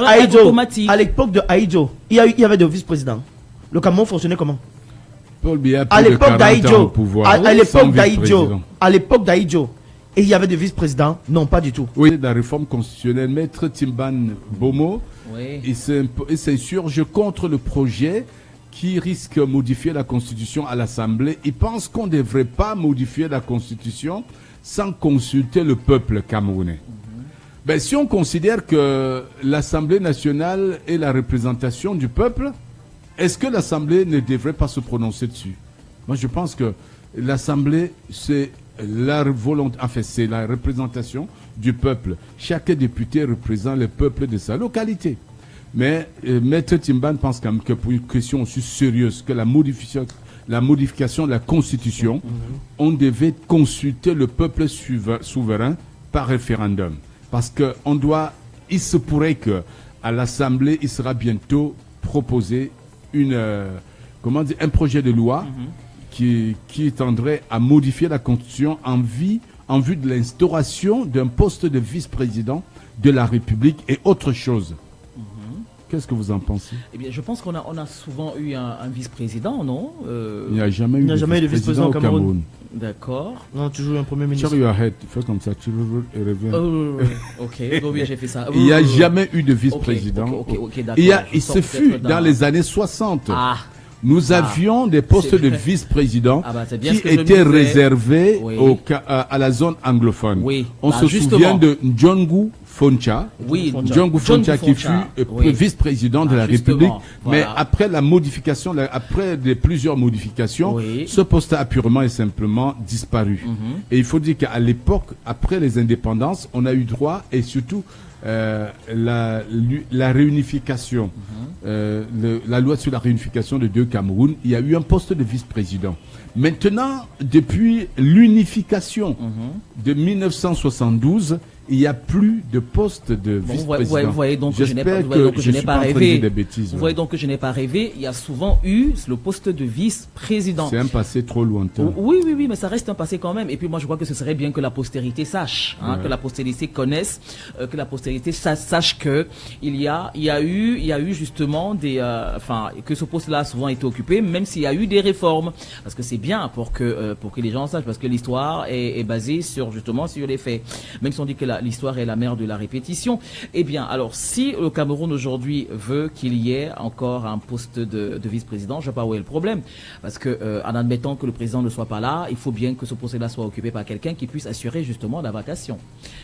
automatique. À l'époque de Aïdjo, il y avait des vice-présidents. Le Cameroun fonctionnait comment? Paul Biya, À l'époque d'Aïdjo, à l'époque d'époque d'Aïdjo, et il y avait des vice-présidents? Non, pas du tout. Oui, la réforme constitutionnelle, Maître Timban Bomo, Oui. il s'insurge contre le projet qui risque de modifier la Constitution à l'Assemblée. Il pense qu'on ne devrait pas modifier la Constitution sans consulter le peuple camerounais. Ben, si on considère que l'Assemblée nationale est la représentation du peuple, est-ce que l'Assemblée ne devrait pas se prononcer dessus? Moi, je pense que l'Assemblée, c'est la volonté, enfin, c'est la représentation du peuple. Chaque député représente le peuple de sa localité. Mais Maître Timban pense quand même que pour une question aussi sérieuse que la modification de la Constitution, on devait consulter le peuple souverain par référendum. Parce que il se pourrait que à l'Assemblée, il sera bientôt proposé un projet de loi qui tendrait à modifier la Constitution en vue de l'instauration d'un poste de vice-président de la République et autre chose. Qu'est-ce que vous en pensez? Eh bien, je pense qu'on a souvent eu un vice-président, non? Il n'y a jamais eu de vice-président au Cameroun. D'accord. Non, toujours un premier ministre. Charlie, arrête, fais comme ça, tu reviens. Ok, oui, j'ai fait ça. Il n'y a jamais eu de vice-président. Ok, d'accord. Il se fut dans les années 60. Nous avions des postes de vice-président qui étaient réservés à la zone anglophone. Oui. On se souvient de Ndjongu Foncha, Ndjongu Foncha qui fut vice-président de la République, mais après la modification, après plusieurs modifications, ce poste a purement et simplement disparu. Et il faut dire qu'à l'époque, après les indépendances, on a eu droit, et surtout la réunification, la loi sur la réunification de deux Cameroun, il y a eu un poste de vice-président. Maintenant, depuis l'unification de 1972, il n'y a plus de poste de vice-président. Vous voyez donc que je n'ai pas rêvé. Vous voyez donc que je n'ai pas rêvé. Il y a souvent eu le poste de vice-président. C'est un passé trop lointain. Oui, mais ça reste un passé quand même. Et puis moi, je crois que ce serait bien que la postérité sache, que la postérité connaisse, que la postérité sache que il y a eu justement que ce poste-là a souvent été occupé, même s'il y a eu des réformes. Parce que c'est bien pour que les gens sachent, parce que l'histoire est basée sur les faits. Même si on dit que l'histoire est la mère de la répétition. Eh bien, alors, si le Cameroun aujourd'hui veut qu'il y ait encore un poste de vice-président, je ne sais pas où est le problème. Parce que, en admettant que le président ne soit pas là, il faut bien que ce poste-là soit occupé par quelqu'un qui puisse assurer justement la vacation.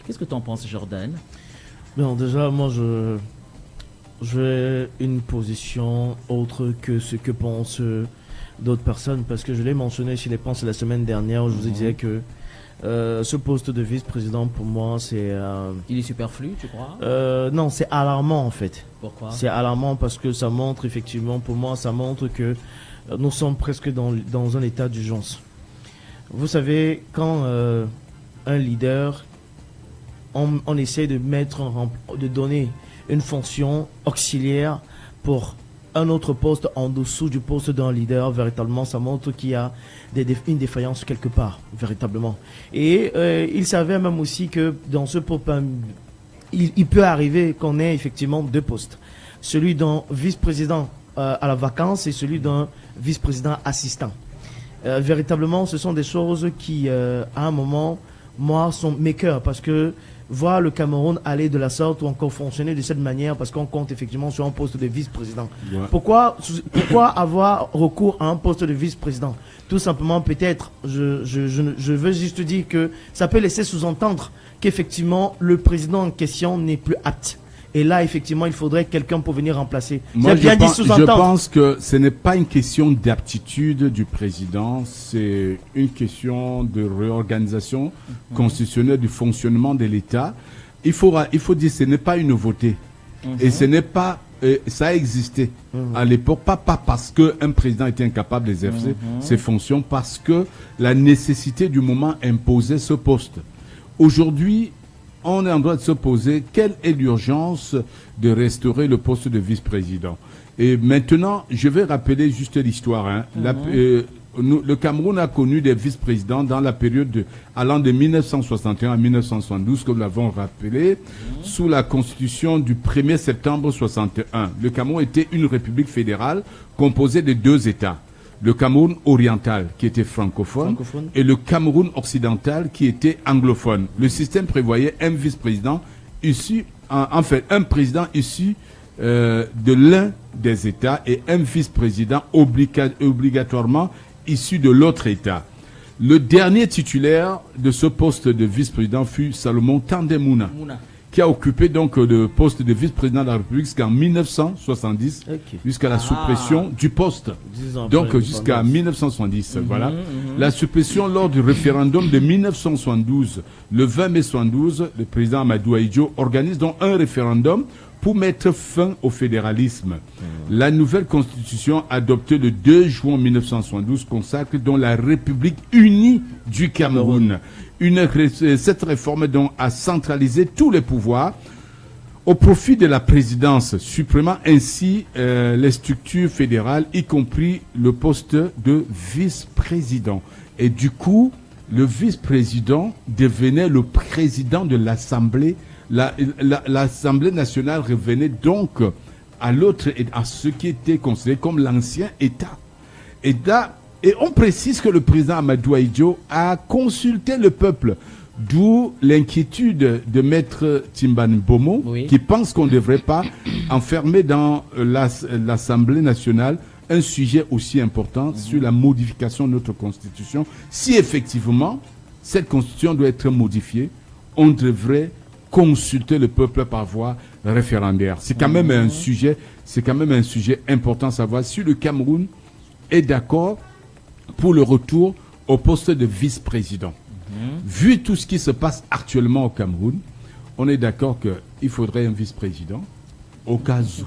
Qu'est-ce que tu en penses, Jordan? Non, déjà, moi, j'ai une position autre que ce que pensent d'autres personnes, parce que je l'ai mentionné chez les Penses la semaine dernière, où je vous disais que ce poste de vice-président, pour moi, c'est... Il est superflu, tu crois? Non, c'est alarmant, en fait. Pourquoi? C'est alarmant parce que ça montre, effectivement, pour moi, ça montre que nous sommes presque dans un état d'urgence. Vous savez, quand un leader, on essaie de donner une fonction auxiliaire pour un autre poste en dessous du poste d'un leader, véritablement, ça montre qu'il y a une défaillance quelque part, véritablement. Et il savait même aussi que dans ce poste, il peut arriver qu'on ait effectivement deux postes. Celui d'un vice-président à la vacance et celui d'un vice-président assistant. Véritablement, ce sont des choses qui, à un moment, moi, sont mes cœurs, parce que voir le Cameroun aller de la sorte ou encore fonctionner de cette manière, parce qu'on compte effectivement sur un poste de vice-président. Pourquoi avoir recours à un poste de vice-président? Tout simplement, peut-être, je veux juste dire que ça peut laisser sous-entendre qu'effectivement, le président en question n'est plus apte. Et là, effectivement, il faudrait quelqu'un pour venir remplacer. Moi, je pense que ce n'est pas une question d'aptitude du président, c'est une question de réorganisation constitutionnelle du fonctionnement de l'État. Il faut dire que ce n'est pas une nouveauté. Et ce n'est pas... ça a existé à l'époque, pas parce qu'un président était incapable d'exercer ses fonctions, parce que la nécessité du moment imposait ce poste. Aujourd'hui, on est en droit de se poser quelle est l'urgence de restaurer le poste de vice-président. Et maintenant, je vais rappeler juste l'histoire. le Cameroun a connu des vice-présidents dans la période allant de 1961 à 1972, comme nous l'avons rappelé, sous la constitution du 1er septembre 61. Le Cameroun était une république fédérale composée de 2 États. Le Cameroun oriental, qui était francophone, et le Cameroun occidental, qui était anglophone. Le système prévoyait un vice-président issu, un président issu de l'un des États et un vice-président obligatoirement issu de l'autre État. Le dernier titulaire de ce poste de vice-président fut Salomon Tandemouna, qui a occupé donc le poste de vice-président de la République jusqu'en 1970, jusqu'à la suppression du poste. Donc jusqu'à 1970, voilà. La suppression lors du référendum de 1972, le 20 mai 1972, le président Amadou Ahidjo organise donc un référendum pour mettre fin au fédéralisme. La nouvelle constitution adoptée le 2 juin 1972 consacre donc la République unie du Cameroun. Cette réforme donc a centralisé tous les pouvoirs au profit de la présidence, supprimant ainsi les structures fédérales, y compris le poste de vice-président. Et du coup, le vice-président devenait le président de l'Assemblée. L'Assemblée nationale revenait donc à l'autre, à ce qui était considéré comme l'ancien État. Et on précise que le président Amadou Ahidjo a consulté le peuple, d'où l'inquiétude de Maître Timbane Bomo, qui pense qu'on ne devrait pas enfermer dans l'Assemblée nationale un sujet aussi important sur la modification de notre Constitution. Si effectivement cette Constitution doit être modifiée, on devrait consulter le peuple par voie référendaire. C'est quand même un sujet important à savoir si le Cameroun est d'accord pour le retour au poste de vice-président. Vu tout ce qui se passe actuellement au Cameroun, on est d'accord qu'il faudrait un vice-président au cas où,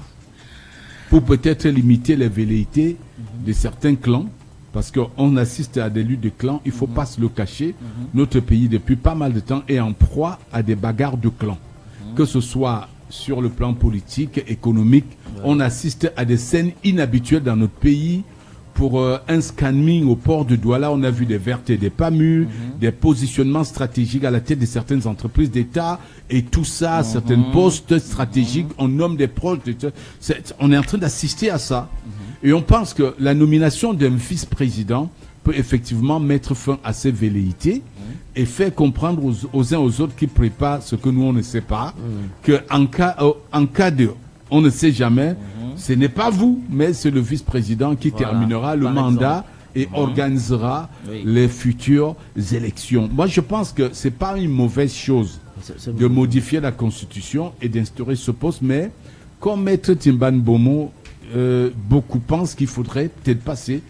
pour peut-être limiter les velléités de certains clans, parce qu'on assiste à des luttes de clans, il ne faut pas se le cacher. Notre pays, depuis pas mal de temps, est en proie à des bagarres de clans. Que ce soit sur le plan politique, économique, on assiste à des scènes inhabituelles dans notre pays. Pour un scanning au port de Douala, on a vu des vertes et des pas mûres, des positionnements stratégiques à la tête de certaines entreprises d'État, et tout ça, certains postes stratégiques, on nomme des proches. On est en train d'assister à ça. Et on pense que la nomination d'un vice-président peut effectivement mettre fin à ces velléités et faire comprendre aux uns aux autres qui préparent ce que nous on ne sait pas, que en cas de on ne sait jamais, ce n'est pas vous, mais c'est le vice-président qui terminera le mandat et organisera les futures élections. Moi, je pense que c'est pas une mauvaise chose de modifier la Constitution et d'instaurer ce poste, mais comme Maître Timbane Bomo, beaucoup pensent qu'il faudrait peut-être passer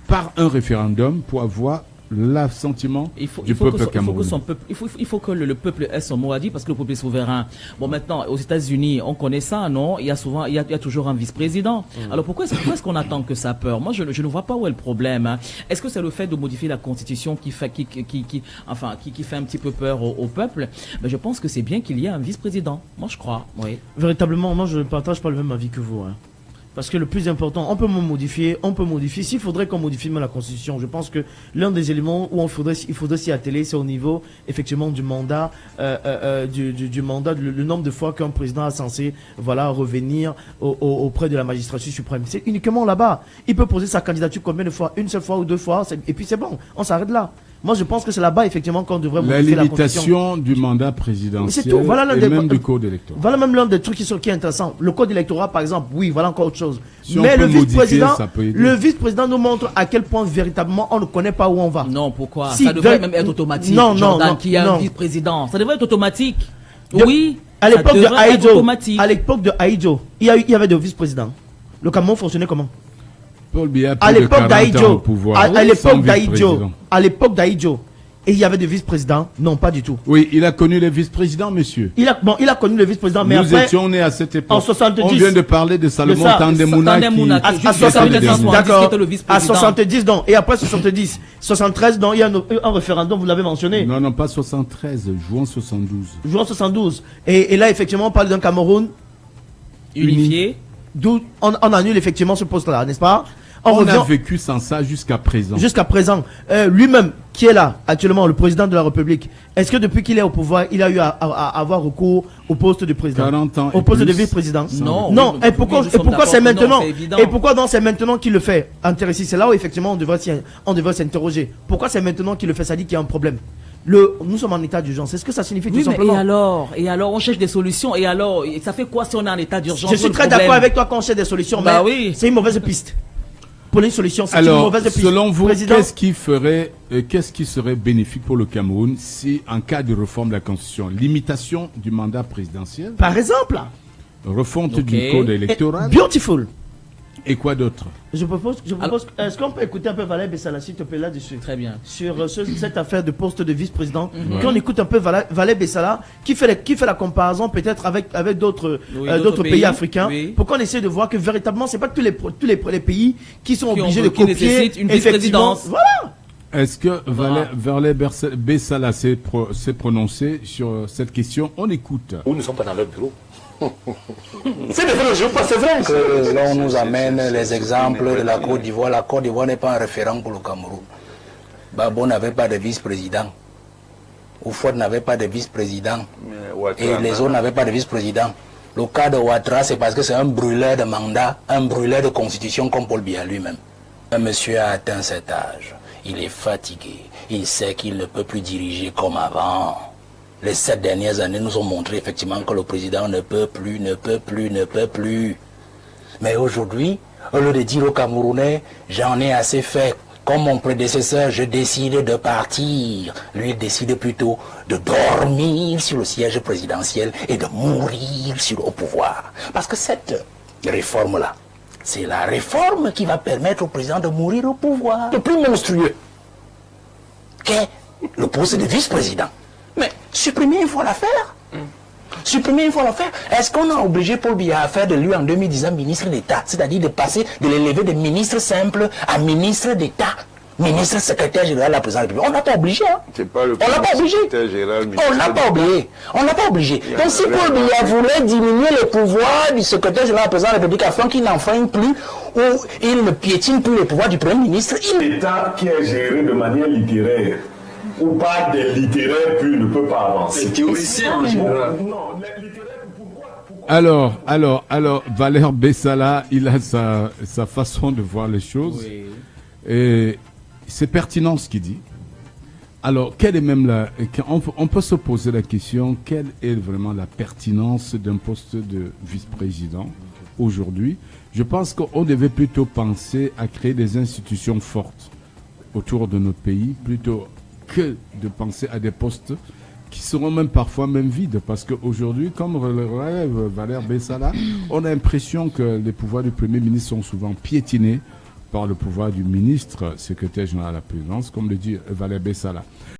par un référendum pour avoir l'assentiment du peuple camerounais. Il faut que le peuple ait son mot à dire, parce que le peuple est souverain. Bon, maintenant, aux États-Unis, on connaît ça, non? Il y a toujours un vice-président. Alors pourquoi est-ce qu'on attend que ça peur? Moi, je ne vois pas où est le problème. Hein. Est-ce que c'est le fait de modifier la Constitution qui fait un petit peu peur au peuple? Ben, je pense que c'est bien qu'il y ait un vice-président. Moi, je crois. Oui. Véritablement, moi, je ne partage pas le même avis que vous. Hein. Parce que le plus important, on peut modifier. S'il faudrait qu'on modifie même la Constitution, je pense que l'un des éléments où il faudrait s'y atteler, c'est au niveau, effectivement, du mandat, du mandat, le nombre de fois qu'un président est censé, revenir auprès de la magistrature suprême. C'est uniquement là-bas. Il peut poser sa candidature combien de fois? Une seule fois ou 2 fois, et puis c'est bon. On s'arrête là. Moi, je pense que c'est là-bas, effectivement, qu'on devrait modifier la Constitution. La limitation du mandat présidentiel c'est tout. Voilà et même du code électoral. Voilà même l'un des trucs qui est intéressant. Le code électoral, par exemple, oui, voilà encore autre chose. Si mais le vice-président nous montre à quel point, véritablement, on ne connaît pas où on va. Non, pourquoi? Ça devrait même être automatique. Non, qu'il y a un vice-président. Ça devrait être automatique. Oui. À l'époque de Ahidjo, il y avait des vice-présidents. Le Cameroun fonctionnait comment? À l'époque d'Ahidjo, et il y avait des vice-présidents? Non, pas du tout. Oui, il a connu les vice-présidents, monsieur. Il a connu les vice-présidents, mais nous étions nés à cette époque. En 70. On vient de parler de Salomon Tandemouna à 70, non. Et après 70, 73, non, il y a un référendum, vous l'avez mentionné. Non, pas 73, juin 72. Et là, effectivement, on parle d'un Cameroun unifié. D'où on annule effectivement ce poste-là, n'est-ce pas? On a vécu sans ça jusqu'à présent. Jusqu'à présent, lui-même, qui est là actuellement, le président de la République, est-ce que depuis qu'il est au pouvoir, il a eu à avoir recours au poste de président, 40 ans au poste de plus. vice-président? Non. Non. Oui, Et pourquoi oui, nous sommes c'est d'accord que non, maintenant? c'est évident. Et pourquoi donc c'est maintenant qu'il le fait? Intéressé, c'est là où effectivement on devrait s'interroger. Pourquoi c'est maintenant qu'il le fait? Ça dit qu'il y a un problème. Nous sommes en état d'urgence. Est-ce que ça signifie tout Oui, mais simplement? et alors, on cherche des solutions. Et alors, ça fait quoi si on est en état d'urgence? Je suis très d'accord avec toi quand on cherche des solutions, Bah mais oui. c'est une mauvaise piste. Pour une solution, c'est une Alors, mauvaise piste. selon vous, Président, qu'est-ce qui serait bénéfique pour le Cameroun si, en cas de réforme de la Constitution, limitation du mandat présidentiel, par exemple, refonte Ok. du code électoral beautiful. et quoi d'autre? Je propose, est-ce qu'on peut écouter un peu Valère Bessala, s'il te plaît, là-dessus? Très bien. Sur cette affaire de poste de vice-président, qu'on écoute un peu Valère Bessala, qui fait la comparaison peut-être avec d'autres Oui, d'autres pays africains, oui. pour qu'on essaie de voir que véritablement, c'est pas tous les pays qui sont obligés de qui copier nécessitent une effectivement. vice-présidence. Voilà. Est-ce que Valère Bessala s'est prononcé sur cette question? On écoute. Nous ne sommes pas dans leur bureau. C'est vrai que l'on nous amène les exemples de la Côte d'Ivoire. La Côte d'Ivoire n'est pas un référent pour le Cameroun. Gbagbo n'avait pas de vice-président. Oufouette n'avait pas de vice-président. Et les autres n'avaient pas de vice-président. Le cas de Ouattara, c'est parce que c'est un brûleur de mandat, un brûleur de constitution comme Paul Biya lui-même. Un monsieur a atteint cet âge. Il est fatigué. Il sait qu'il ne peut plus diriger comme avant. Les 7 dernières années nous ont montré effectivement que le président ne peut plus. Mais aujourd'hui, au lieu de dire aux Camerounais, j'en ai assez fait, comme mon prédécesseur, je décide de partir. Lui, il décide plutôt de dormir sur le siège présidentiel et de mourir au pouvoir. Parce que cette réforme-là, c'est la réforme qui va permettre au président de mourir au pouvoir. Le plus monstrueux qu'est le poste de vice-président. Mais supprimer, il faut la faire. Supprimer, il faut la faire. Est-ce qu'on a obligé Paul Biya à faire de lui en 2010 un ministre d'État? C'est-à-dire de passer, de l'élever de ministre simple à ministre d'État, ministre secrétaire général de la présidence de la République? On n'a pas obligé. Hein? C'est pas le On l'a pas obligé. secrétaire général, On n'a pas oublié. On n'a pas obligé. Donc si Paul Biya voulait diminuer le pouvoir du secrétaire général de la présidence de la République afin qu'il n'enfreigne plus ou il ne piétine plus le pouvoir du Premier ministre, L'État qui est géré de manière littéraire ou pas des littéraires purs ne peut pas avancer. théoricien en général. Non, les littéraires, pourquoi Alors, Valère Bessala, il a sa façon de voir les choses. Oui. Et c'est pertinent ce qu'il dit. Alors, quelle est même on peut se poser la question, quelle est vraiment la pertinence d'un poste de vice-président aujourd'hui? Je pense qu'on devait plutôt penser à créer des institutions fortes autour de notre pays, plutôt que de penser à des postes qui seront même parfois même vides. Parce qu'aujourd'hui, comme le rêve Valère Bessala, on a l'impression que les pouvoirs du Premier ministre sont souvent piétinés par le pouvoir du ministre secrétaire général à la présidence, comme le dit Valère Bessala.